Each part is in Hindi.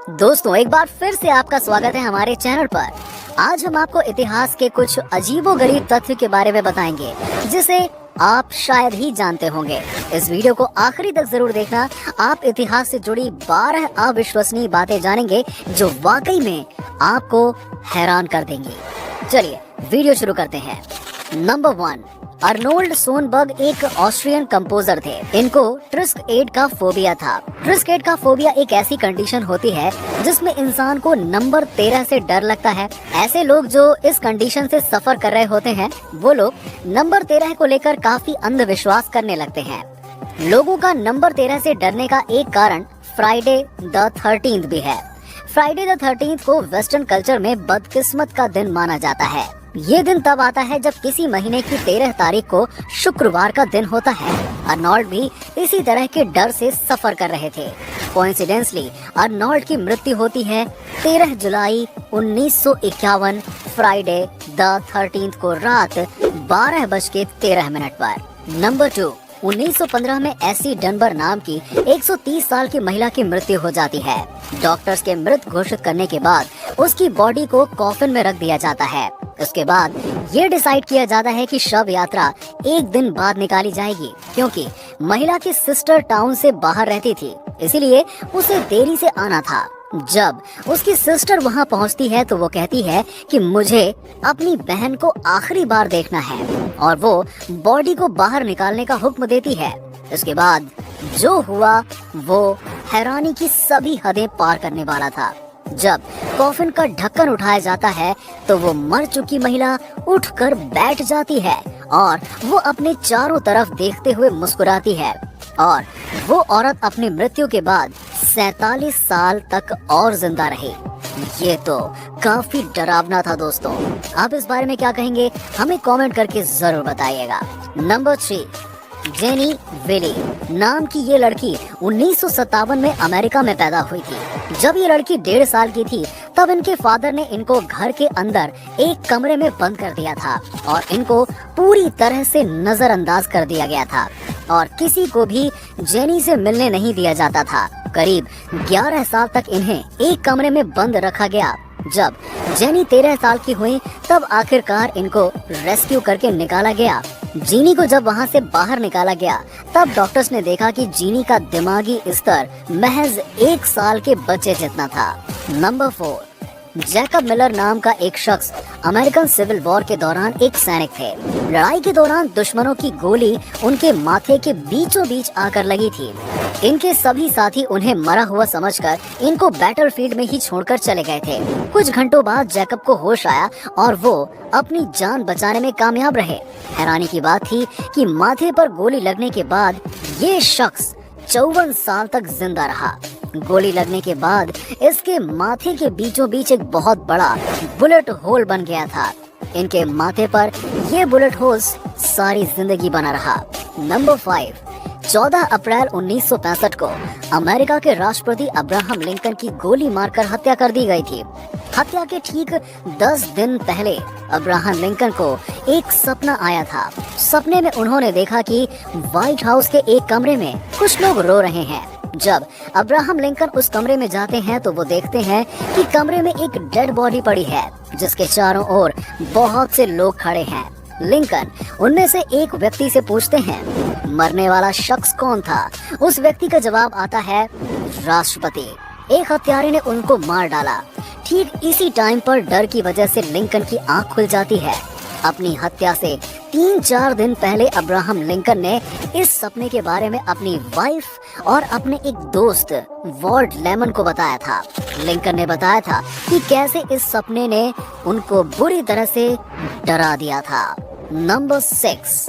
दोस्तों, एक बार फिर से आपका स्वागत है हमारे चैनल पर। आज हम आपको इतिहास के कुछ अजीबोगरीब तथ्य के बारे में बताएंगे जिसे आप शायद ही जानते होंगे। इस वीडियो को आखिरी तक जरूर देखना। आप इतिहास से जुड़ी 12 अविश्वसनीय बातें जानेंगे जो वाकई में आपको हैरान कर देंगी। चलिए वीडियो शुरू करते हैं। नंबर 1, अर्नोल्ड सोनबर्ग एक ऑस्ट्रियन कंपोजर थे। इनको ट्रिस्क एड का फोबिया था। ट्रिस्क एड का फोबिया एक ऐसी कंडीशन होती है जिसमें इंसान को नंबर 13 से डर लगता है। ऐसे लोग जो इस कंडीशन से सफर कर रहे होते हैं, वो लोग नंबर 13 को लेकर काफी अंधविश्वास करने लगते हैं। लोगों का नंबर 13 से डरने का एक कारण फ्राइडे द 13th भी है। फ्राइडे द 13th को वेस्टर्न कल्चर में बदकिस्मत का दिन माना जाता है। ये दिन तब आता है जब किसी महीने की 13 तारीख को शुक्रवार का दिन होता है। अर्नोल्ड भी इसी तरह के डर से सफर कर रहे थे। कोइंसिडेंसली अर्नोल्ड की मृत्यु होती है 13 जुलाई 1951 फ्राइडे द 13th को रात 12:13 पर। नंबर 2, 1915 में एसी डनबर नाम की 130 साल की महिला की मृत्यु हो जाती है। डॉक्टर्स के मृत घोषित करने के बाद उसकी बॉडी को कॉफिन में रख दिया जाता है। उसके बाद ये डिसाइड किया जाता है कि शव यात्रा एक दिन बाद निकाली जाएगी, क्योंकि महिला की सिस्टर टाउन से बाहर रहती थी, इसीलिए उसे देरी से आना था। जब उसकी सिस्टर वहां पहुंचती है तो वो कहती है कि मुझे अपनी बहन को आखिरी बार देखना है, और वो बॉडी को बाहर निकालने का हुक्म देती है। इसके बाद जो हुआ वो हैरानी की सभी हदें पार करने वाला था। जब कॉफिन का ढक्कन उठाया जाता है तो वो मर चुकी महिला उठकर बैठ जाती है और वो अपने चारों तरफ देखते हुए मुस्कुराती है, और वो औरत अपनी मृत्यु के बाद 47 साल तक और जिंदा रही। ये तो काफी डरावना था दोस्तों। आप इस बारे में क्या कहेंगे, हमें कमेंट करके जरूर बताइएगा। नंबर 3, जेनी विली नाम की ये लड़की 1957 में अमेरिका में पैदा हुई थी। जब ये लड़की 1.5 साल की थी तब इनके फादर ने इनको घर के अंदर एक कमरे में बंद कर दिया था और इनको पूरी तरह से नजरअंदाज कर दिया गया था, और किसी को भी जेनी से मिलने नहीं दिया जाता था। करीब 11 साल तक इन्हें एक कमरे में बंद रखा गया। जब जेनी 13 साल की हुई तब आखिरकार इनको रेस्क्यू करके निकाला गया। जीनी को जब वहां से बाहर निकाला गया तब डॉक्टर्स ने देखा कि जीनी का दिमागी स्तर महज 1 साल के बच्चे जितना था। नंबर 4, जैकब मिलर नाम का एक शख्स अमेरिकन सिविल वॉर के दौरान एक सैनिक थे। लड़ाई के दौरान दुश्मनों की गोली उनके माथे के बीचों बीच आकर लगी थी। इनके सभी साथी उन्हें मरा हुआ समझकर इनको बैटलफील्ड में ही छोड़कर चले गए थे। कुछ घंटों बाद जैकब को होश आया और वो अपनी जान बचाने में कामयाब रहे। हैरानी की बात थी कि माथे पर गोली लगने के बाद ये शख्स 54 साल तक जिंदा रहा। गोली लगने के बाद इसके माथे के बीचों बीच एक बहुत बड़ा बुलेट होल बन गया था। इनके माथे पर ये बुलेट होल सारी जिंदगी बना रहा। नंबर 5, 14 अप्रैल 1965 को अमेरिका के राष्ट्रपति अब्राहम लिंकन की गोली मारकर हत्या कर दी गई थी। हत्या के ठीक 10 दिन पहले अब्राहम लिंकन को एक सपना आया था। सपने में उन्होंने देखा कि व्हाइट हाउस के एक कमरे में कुछ लोग रो रहे हैं। जब अब्राहम लिंकन उस कमरे में जाते हैं तो वो देखते हैं कि कमरे में एक डेड बॉडी पड़ी है जिसके चारों ओर बहुत से लोग खड़े हैं। लिंकन उनमें से एक व्यक्ति से पूछते हैं मरने वाला शख्स कौन था। उस व्यक्ति का जवाब आता है राष्ट्रपति। एक हत्यारे ने उनको मार डाला। ठीक इसी टाइम पर डर की वजह से लिंकन की आंख खुल जाती है। अपनी हत्या से 3-4 दिन पहले अब्राहम लिंकन ने इस सपने के बारे में अपनी वाइफ और अपने एक दोस्त वॉल्ट लेमन को बताया था। लिंकन ने बताया था कि कैसे इस सपने ने उनको बुरी तरह से डरा दिया था। नंबर 6,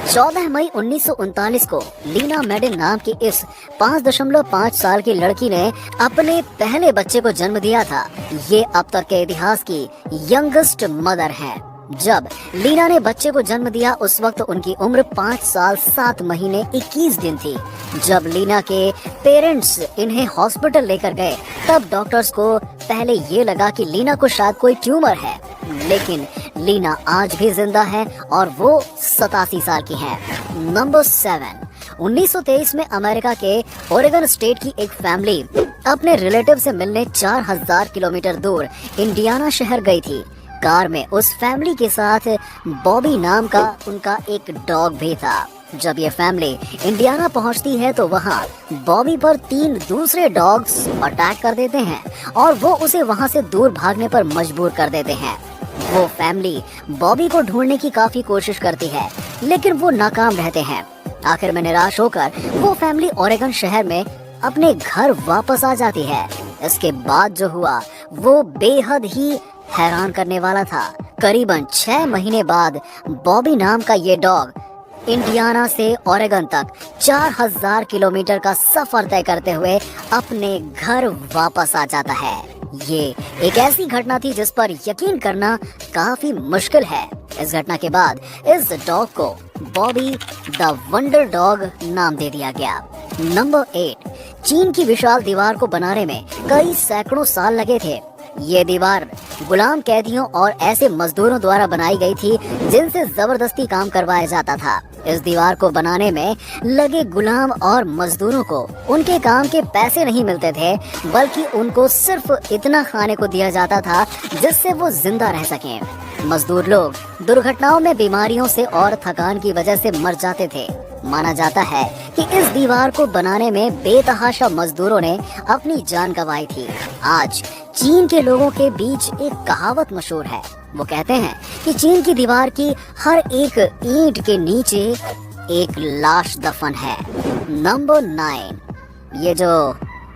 14 मई 1939 को लीना मेडिन नाम की इस 5.5 साल की लड़की ने अपने पहले बच्चे को जन्म दिया था। ये अब तक के इतिहास की यंगेस्ट मदर है। जब लीना ने बच्चे को जन्म दिया उस वक्त उनकी उम्र 5 साल 7 महीने 21 दिन थी। जब लीना के पेरेंट्स इन्हें हॉस्पिटल लेकर गए तब डॉक्टर्स को पहले ये लगा कि लीना को शायद कोई ट्यूमर है, लेकिन लीना आज भी जिंदा है और वो 87 साल की है। नंबर 7, 1923 में अमेरिका के ओरेगन स्टेट की एक फैमिली अपने रिलेटिव से मिलने 4000 किलोमीटर दूर इंडियाना शहर गई थी। कार में उस फैमिली के साथ बॉबी नाम का उनका एक डॉग भी था। जब ये फैमिली इंडियाना पहुंचती है तो वहाँ बॉबी पर 3 दूसरे डॉग्स अटैक कर देते हैं और वो उसे वहाँ से दूर भागने पर मजबूर कर देते हैं। वो फैमिली बॉबी को ढूंढने की काफी कोशिश करती है, लेकिन वो नाकाम रहते हैं। आखिर में निराश होकर वो फैमिली ओरेगन शहर में अपने घर वापस आ जाती है। इसके बाद जो हुआ वो बेहद ही हैरान करने वाला था। करीबन 6 महीने बाद बॉबी नाम का ये डॉग इंडियाना से ओरेगन तक 4000 किलोमीटर का सफर तय करते हुए अपने घर वापस आ जाता है। ये एक ऐसी घटना थी जिस पर यकीन करना काफी मुश्किल है। इस घटना के बाद इस डॉग को बॉबी द वंडर डॉग नाम दे दिया गया। नंबर 8, चीन की विशाल दीवार को बनाने में कई सैकड़ों साल लगे थे। ये दीवार गुलाम कैदियों और ऐसे मजदूरों द्वारा बनाई गई थी जिनसे जबरदस्ती काम करवाया जाता था। इस दीवार को बनाने में लगे गुलाम और मजदूरों को उनके काम के पैसे नहीं मिलते थे, बल्कि उनको सिर्फ इतना खाने को दिया जाता था जिससे वो जिंदा रह सकें। मजदूर लोग दुर्घटनाओं में, बीमारियों से और थकान की वजह से मर जाते थे। माना जाता है कि इस दीवार को बनाने में बेतहाशा मजदूरों ने अपनी जान गंवाई थी। आज चीन के लोगों के बीच एक कहावत मशहूर है। वो कहते हैं कि चीन की दीवार की हर एक ईंट के नीचे एक लाश दफन है। नंबर 9, ये जो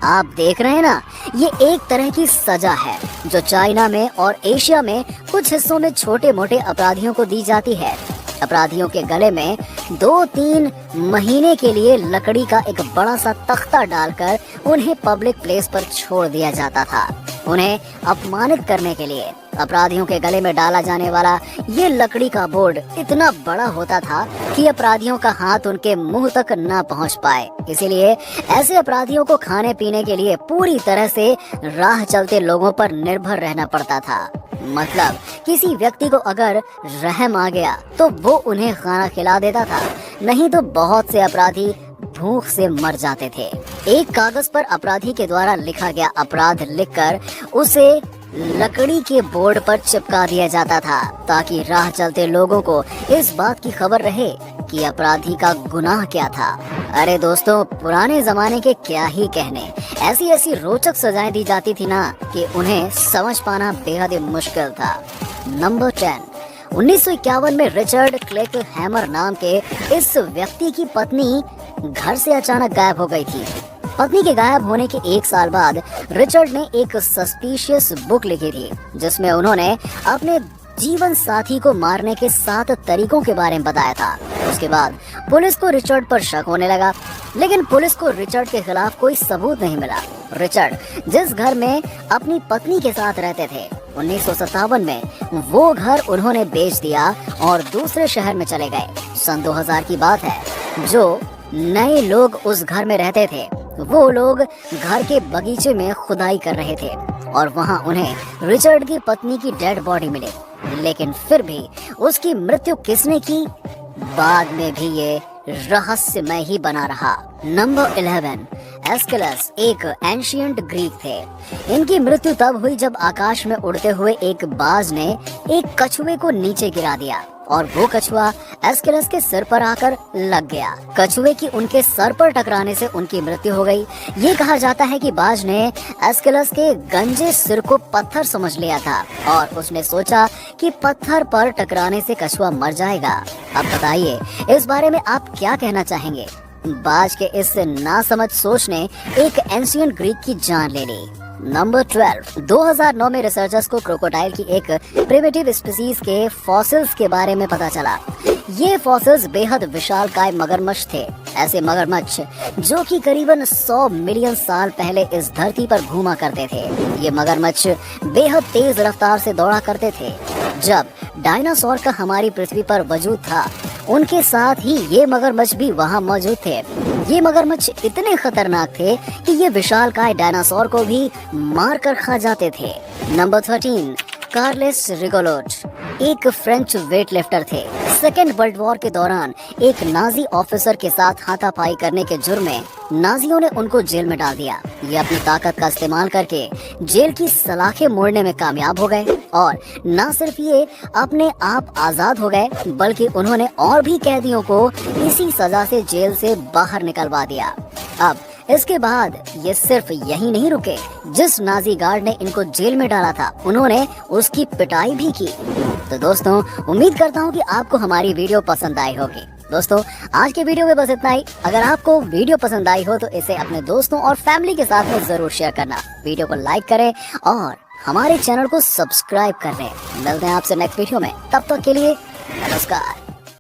आप देख रहे हैं ना, ये एक तरह की सजा है जो चाइना में और एशिया में कुछ हिस्सों में छोटे मोटे अपराधियों को दी जाती है। अपराधियों के गले में 2-3 महीने के लिए लकड़ी का एक बड़ा सा तख्ता डालकर उन्हें पब्लिक प्लेस पर छोड़ दिया जाता था। उन्हें अपमानित करने के लिए अपराधियों के गले में डाला जाने वाला ये लकड़ी का बोर्ड इतना बड़ा होता था कि अपराधियों का हाथ उनके मुंह तक न पहुंच पाए। इसीलिए ऐसे अपराधियों को खाने पीने के लिए पूरी तरह से राह चलते लोगों पर निर्भर रहना पड़ता था। मतलब किसी व्यक्ति को अगर रहम आ गया तो वो उन्हें खाना खिला देता था, नहीं तो बहुत से अपराधी भूख से मर जाते थे। एक कागज पर अपराधी के द्वारा लिखा गया अपराध लिखकर उसे लकड़ी के बोर्ड पर चिपका दिया जाता था, ताकि राह चलते लोगों को इस बात की खबर रहे कि अपराधी का गुनाह क्या था। अरे दोस्तों, पुराने जमाने के क्या ही कहने, ऐसी ऐसी रोचक सजाएं दी जाती थी ना कि उन्हें समझ पाना बेहद मुश्किल था। नंबर 10, 1951 में रिचर्ड क्लेक हैमर नाम के इस व्यक्ति की पत्नी घर से अचानक गायब हो गई थी। पत्नी के गायब होने के 1 साल बाद रिचर्ड ने एक सस्पिशियस बुक लिखी थी जिसमें उन्होंने अपने जीवन साथी को मारने के 7 तरीकों के बारे में बताया था। उसके बाद पुलिस को रिचर्ड पर शक होने लगा, लेकिन पुलिस को रिचर्ड के खिलाफ कोई सबूत नहीं मिला। रिचर्ड जिस घर में अपनी पत्नी के साथ रहते थे, 1957 में वो घर उन्होंने बेच दिया और दूसरे शहर में चले गए। सन 2000 की बात है। जो नए लोग उस घर में रहते थे वो लोग घर के बगीचे में खुदाई कर रहे थे और वहां उन्हें रिचर्ड की पत्नी की डेड बॉडी मिली, लेकिन फिर भी उसकी मृत्यु किसने की, बाद में भी ये रहस्यमय ही बना रहा। नंबर 11, एस्केलस एक एंशिएंट ग्रीक थे। इनकी मृत्यु तब हुई जब आकाश में उड़ते हुए एक बाज ने एक कछुए को नीचे गिरा दिया और वो कछुआ एस्केलस के सिर पर आकर लग गया। कछुए की उनके सर पर टकराने से उनकी मृत्यु हो गई। ये कहा जाता है कि बाज ने एस्केलस के गंजे सिर को पत्थर समझ लिया था और उसने सोचा कि पत्थर पर टकराने से कछुआ मर जाएगा। अब बताइए, इस बारे में आप क्या कहना चाहेंगे? बाज के इस नासमझ सोच ने एक एंशिएंट ग्रीक की जान ले ली। नंबर 12, 2009 में रिसर्चर्स को क्रोकोडाइल की एक प्रिमिटिव स्पीसीज के फॉसिल्स के बारे में पता चला। ये फॉसिल्स बेहद विशालकाय मगरमच्छ थे। ऐसे मगरमच्छ जो कि करीबन 100 मिलियन साल पहले इस धरती पर घूमा करते थे। ये मगरमच्छ बेहद तेज रफ्तार से दौड़ा करते थे। जब डायनासोर का हमारी पृथ्वी पर वजूद था, उनके साथ ही ये मगरमच्छ भी वहाँ मौजूद थे। ये मगरमच्छ इतने खतरनाक थे कि ये विशालकाय डायनासोर को भी मार कर खा जाते थे। नंबर 13, कार्लेस रिगोलोट एक फ्रेंच वेटलिफ्टर थे। सेकेंड वर्ल्ड वॉर के दौरान एक नाजी ऑफिसर के साथ हाथापाई करने के जुर्म में नाजियों ने उनको जेल में डाल दिया। ये अपनी ताकत का इस्तेमाल करके जेल की सलाखें मोड़ने में कामयाब हो गए और न सिर्फ ये अपने आप आजाद हो गए बल्कि उन्होंने और भी कैदियों को इसी सजा से जेल से बाहर निकलवा दिया। अब इसके बाद ये सिर्फ यही नहीं रुके, जिस नाजी गार्ड ने इनको जेल में डाला था उन्होंने उसकी पिटाई भी की। तो दोस्तों, उम्मीद करता हूँ कि आपको हमारी वीडियो पसंद आई होगी। दोस्तों, आज के वीडियो में बस इतना ही। अगर आपको वीडियो पसंद आई हो तो इसे अपने दोस्तों और फैमिली के साथ में जरूर शेयर करना। वीडियो को लाइक करें और हमारे चैनल को सब्सक्राइब कर लें। मिलते हैं आपसे नेक्स्ट वीडियो में, तब तक के लिए नमस्कार।